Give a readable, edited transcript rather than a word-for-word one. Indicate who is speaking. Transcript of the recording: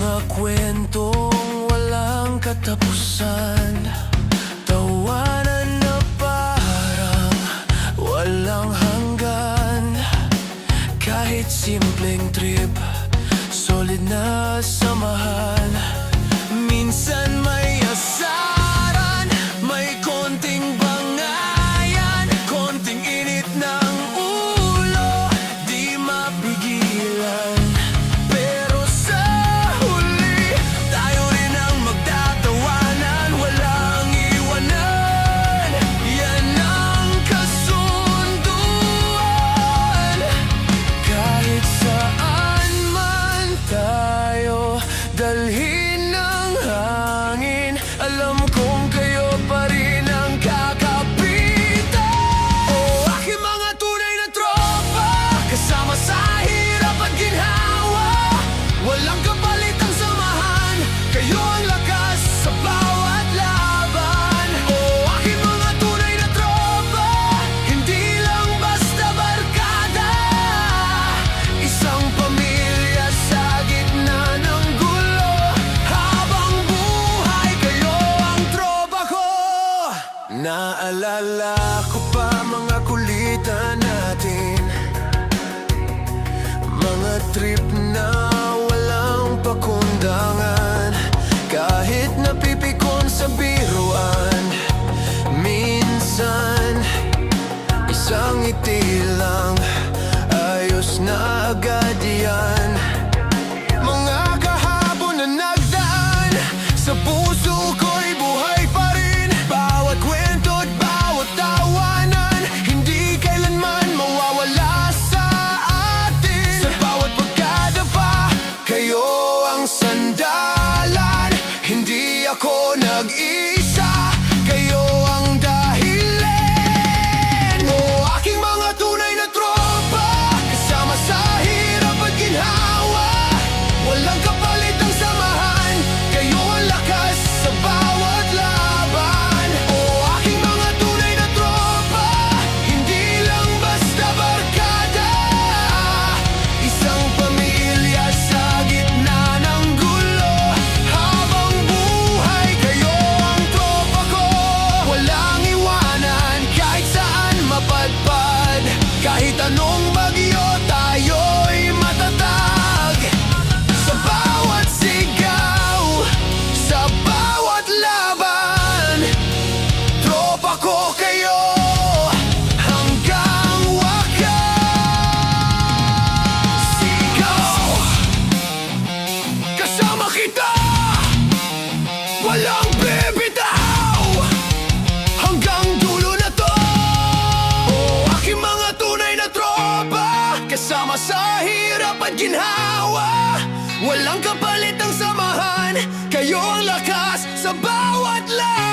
Speaker 1: Mga kwentong walang katapusan, tawanan na parang walang hanggan. Kahit simpleng trip, solid na samahan. Minsan may asaran, may konting bangayan, konting init ng ulo, di mapigilan. Pero sa huli, tayo rin ang magtatawanan, walang iwanan. Yan ang kasunduan. Kahit saan man tayo dalhin ng hangin, alam kong kayo pa rin ang kakapitan. Oh, aking mga tunay na tropa, kasama sa hirap at ginhawa. Walang kapalit ang samahan, kayo ang lakas sa bawat laban. Oh, aking mga tunay na tropa, hindi lang basta barkada. Isang pamilya sa gitna ng gulo. Habang buhay, kayo ang tropa ko. Naalala ko pa mga kulitan natin, mga trip na walang pakundangan. Kahit napipikon sa biruan, minsan isang ngiti lang, ayos na agad yan. Mga kahapon na nagdaan, sa puso ko'y buhay pa rin. Bawat kwento't bawat tawanan, hindi kailanman mawawala sa atin. Sa bawat pagkadapa, kayo ang sandalan. Hindi ako nag-isa, kayo ang dahilan. Oh, aking mga tunay na tropa, kasama sa hirap at ginhawa. Walang kapalit ang samahan, kayo ang lakas sa bawat laban. Oh, aking mga tunay na tropa, hindi lang basta barkada. Isang pamilya sa gitna ng gulo. Habang buhay, kayo ang tropa ko. Walang iwanan, kahit saan mapadpad. Kahit anong bagyo, tayo'y matatag. Sa bawat sigaw, sa bawat laban, tropa ko kayo hanggang wakas. Sigaw, kasama kita, walang bibitaw, hanggang dulo na to. Oh, aking mga tunay na tropa, kasama sa hirap at ginhawa. Walang kapalit ang samahan, kayo ang lakas sa bawat laban.